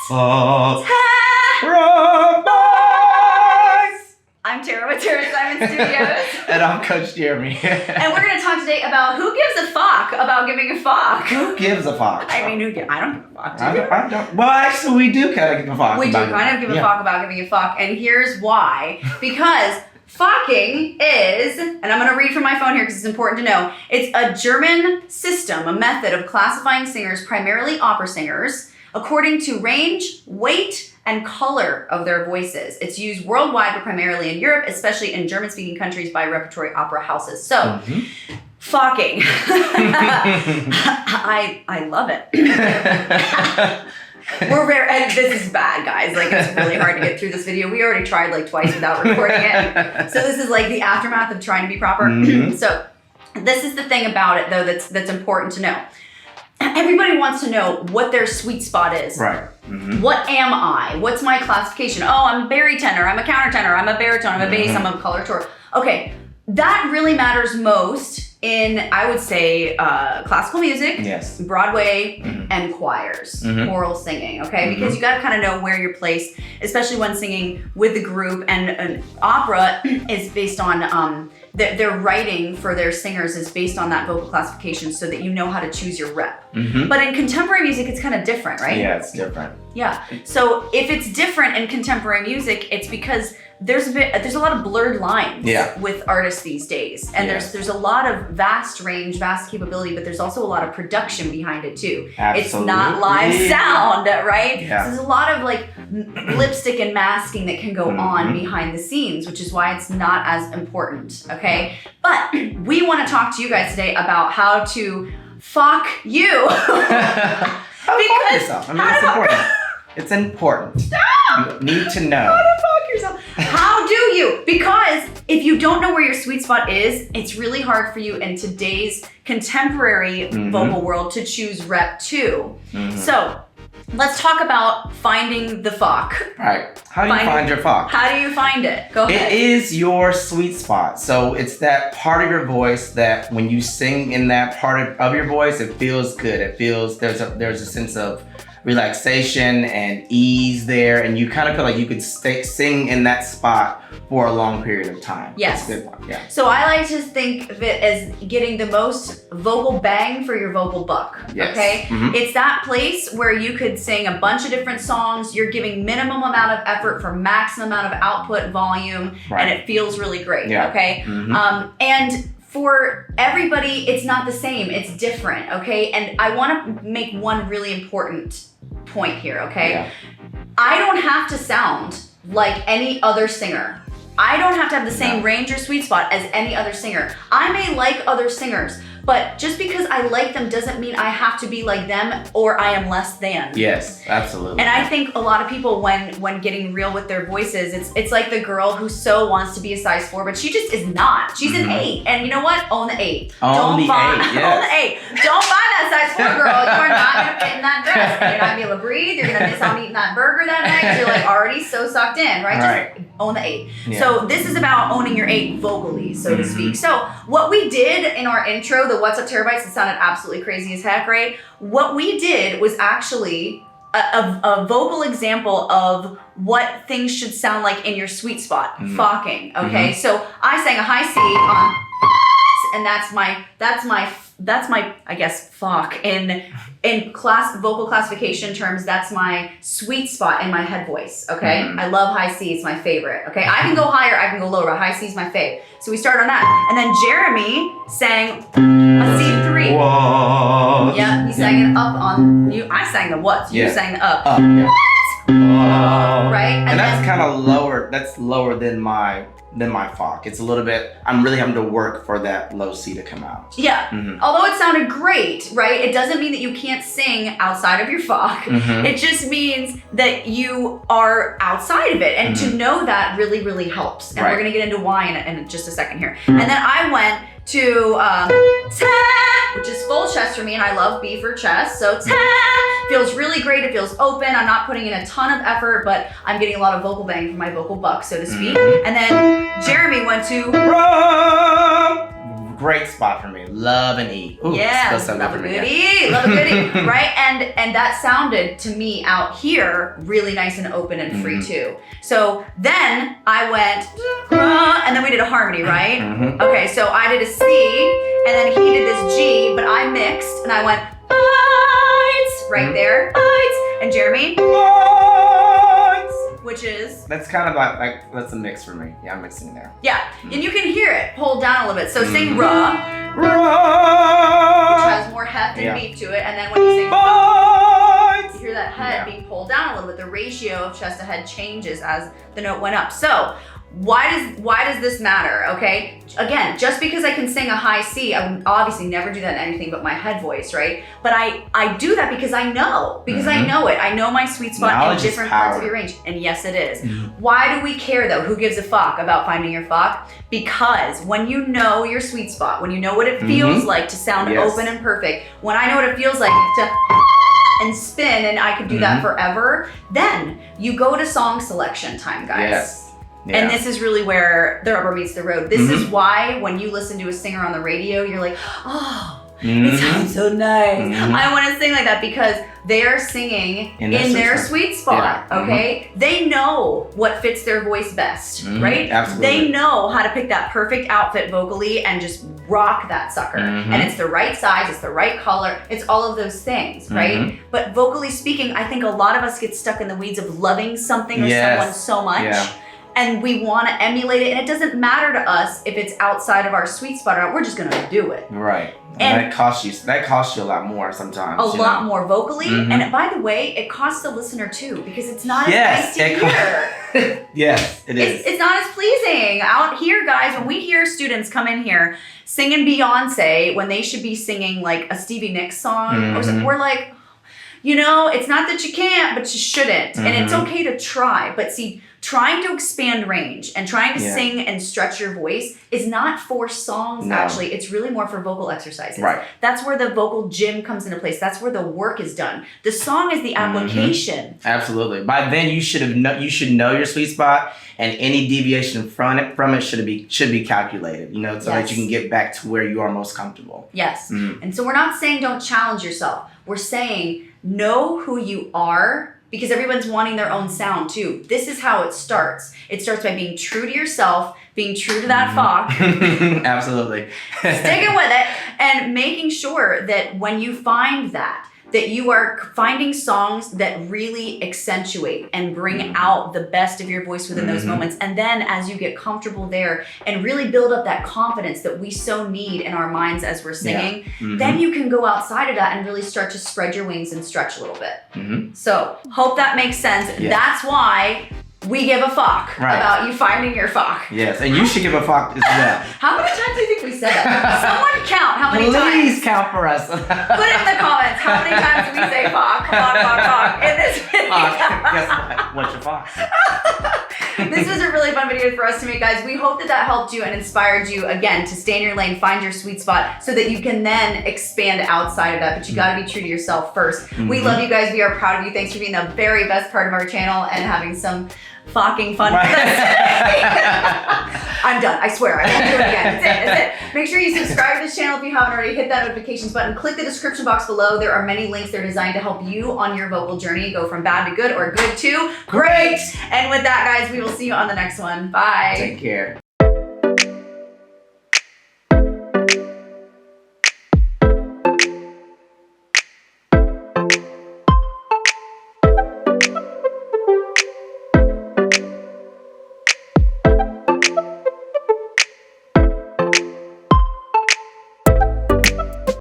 I'm Tara with Tara Simon Studios. And I'm Coach Jeremy. And we're going to talk today about who gives a fuck about giving a fuck. Who gives a fuck? I mean, I don't give a fuck. I don't. Well, actually, we do kind of give a fuck. We do kind of give a fuck about giving a fuck. And here's why. Because Faching is, and I'm going to read from my phone here because it's important to know, it's a German system, a method of classifying singers, primarily opera singers, according to range, weight, and color of their voices. It's used worldwide, but primarily in Europe, especially in German-speaking countries by repertory opera houses. So, Faching. I love it. And this is bad, guys. Like, it's really hard to get through this video. We already tried like twice without recording it. So this is like the aftermath of trying to be proper. So this is the thing about it, though, that's important to know. Everybody wants to know what their sweet spot is. Right. What am I? What's my classification? Oh, I'm a barytenor, I'm a countertenor, I'm a baritone, I'm a bass, I'm a coloratura. Okay, that really matters most in, I would say, classical music, yes, Broadway, and choirs, choral singing, okay? Because you gotta kind of know where you're placed, especially when singing with the group, and opera is based on, their writing for their singers is based on that vocal classification so that you know how to choose your rep. But in contemporary music, it's kind of different, right? Yeah, it's different. Yeah. So if it's different in contemporary music, it's because there's a lot of blurred lines with artists these days. And there's a lot of vast range, vast capability, but there's also a lot of production behind it too. Absolutely. It's not live sound, right? Yeah. So there's a lot of like lipstick and masking that can go on behind the scenes, which is why it's not as important, okay? But we want to talk to you guys today about how to fuck you. Because I mean, it's important. It's important. Stop! You need to know. How to fuck yourself. How do you? Because if you don't know where your sweet spot is, it's really hard for you in today's contemporary vocal world to choose rep 2. So let's talk about finding the fuck. Right. How do you find your fuck? How do you find it? Go ahead. It is your sweet spot. So it's that part of your voice that when you sing in that part of your voice, it feels good. It feels, there's a sense of relaxation and ease there, and you kind of feel like you could sing in that spot for a long period of time. Yes. That's a good one. Yeah. So I like to think of it as getting the most vocal bang for your vocal buck. Yes. Okay? It's that place where you could sing a bunch of different songs, you're giving minimum amount of effort for maximum amount of output volume, and it feels really great. Yeah. Okay? And for everybody, it's not the same, it's different, okay? And I want to make one really important point here, okay? Yeah. I don't have to sound like any other singer. I don't have to have the same range or sweet spot as any other singer. I may like other singers, but just because I like them doesn't mean I have to be like them or I am less than. Yes, absolutely. And I think a lot of people, when getting real with their voices, it's like the girl who so wants to be a size 4, but she just is not. She's an 8. And you know what? Own the 8. Own the 8, Own yes. the 8. Don't buy that size 4, girl. You are not going to fit in that dress. You're not going to be able to breathe. You're going to miss out eating that burger that night. You're like already so sucked in, right? Just own the 8. Yeah. So this is about owning your 8 vocally, so to speak. So what we did in our intro, the What's Up Terabytes, it sounded absolutely crazy as heck, right? What we did was actually a vocal example of what things should sound like in your sweet spot, Faching, okay? So I sang a high C on, and that's my I guess Fach in vocal classification terms. That's my sweet spot in my head voice, okay? I love high C, it's my favorite, okay? I can go higher, I can go lower, but high C is my fave. So we start on that. And then Jeremy sang a C3. What? Yeah, he sang it up on you. I sang the what, so you sang the up. Right? And that's kind of lower, that's lower than my Fach. It's a little bit, I'm really having to work for that low C to come out. Yeah. Although it sounded great, right? It doesn't mean that you can't sing outside of your Fach. It just means that you are outside of it. And to know that really, really helps. And we're going to get into why in just a second here. And then I went to ta, which is full chest for me, and I love B for chest. So ta feels really great. It feels open. I'm not putting in a ton of effort, but I'm getting a lot of vocal bang for my vocal buck, so to speak. And then Jeremy went to great spot for me. Love and E. Ooh, yeah, feels so love a good for me. goodie, love a goodie, right? And that sounded to me out here really nice and open and free too. So then I went, and then we did a harmony, right? Okay, so I did a C, and then he did this G, but I mixed, and I went, right there, and Jeremy, which is, that's kind of like that's a mix for me. Yeah, I'm mixing there. yeah, and you can hear it pulled down a little bit. So sing ra, which has more heft and beat to it, and then when you sing you hear that head being pulled down a little bit. The ratio of chest to head changes as the note went up. So why does this matter? Okay, again, just because I can sing a high C, I would obviously never do that in anything but my head voice, right? But I do that because I know I know it. I know my sweet spot in different parts of your range, and yes, it is. Why do we care though? Who gives a fuck about finding your fuck? Because when you know your sweet spot, when you know what it feels like to sound open and perfect, when I know what it feels like to and spin, and I could do that forever, then you go to song selection time, guys. Yes. Yeah. And this is really where the rubber meets the road. This is why when you listen to a singer on the radio, you're like, oh, it sounds so nice. I want to sing like that because they're singing in their sweet spot, okay? They know what fits their voice best, right? Absolutely. They know how to pick that perfect outfit vocally and just rock that sucker. And it's the right size, it's the right color, it's all of those things, right? But vocally speaking, I think a lot of us get stuck in the weeds of loving something or someone so much. And we want to emulate it, and it doesn't matter to us if it's outside of our sweet spot or not. We're just gonna do it. Right. And that costs you a lot more sometimes. A lot more vocally. And by the way, it costs the listener too, because it's not as nice to hear. Yes, it is. It's not as pleasing. Out here, guys, when we hear students come in here singing Beyonce when they should be singing like a Stevie Nicks song, or something, we're like, you know, it's not that you can't, but you shouldn't. And it's okay to try. But see, trying to expand range and trying to sing and stretch your voice is not for songs, actually. It's really more for vocal exercises. Right. That's where the vocal gym comes into place. That's where the work is done. The song is the application. Absolutely. By then, you should know your sweet spot, and any deviation from it should be calculated, you know, so that you can get back to where you are most comfortable. Yes. And so we're not saying don't challenge yourself. We're saying know who you are, because everyone's wanting their own sound too. This is how it starts. It starts by being true to yourself, being true to that fuck. Absolutely. Sticking with it and making sure that when you find that you are finding songs that really accentuate and bring out the best of your voice within those moments. And then as you get comfortable there and really build up that confidence that we so need in our minds as we're singing, then you can go outside of that and really start to spread your wings and stretch a little bit. So hope that makes sense. That's why we give a fuck about you finding your fuck. Yes, and you should give a fuck as well. How many times do you think we said that? Someone count how many times. Please count for us. Put it in the comments. How many times do we say fuck, fuck in this video? Guess what? What's your fuck? This was a really fun video for us to make, guys. We hope that helped you and inspired you, again, to stay in your lane, find your sweet spot, so that you can then expand outside of that. But you gotta be true to yourself first. We love you guys. We are proud of you. Thanks for being the very best part of our channel and having some fucking fun with us. I'm done. I swear. I won't do it again. That's it. Make sure you subscribe to this channel if you haven't already. Hit that notifications button. Click the description box below. There are many links that are designed to help you on your vocal journey. Go from bad to good or good to great. And with that, guys, we will see you on the next one. Bye. Take care.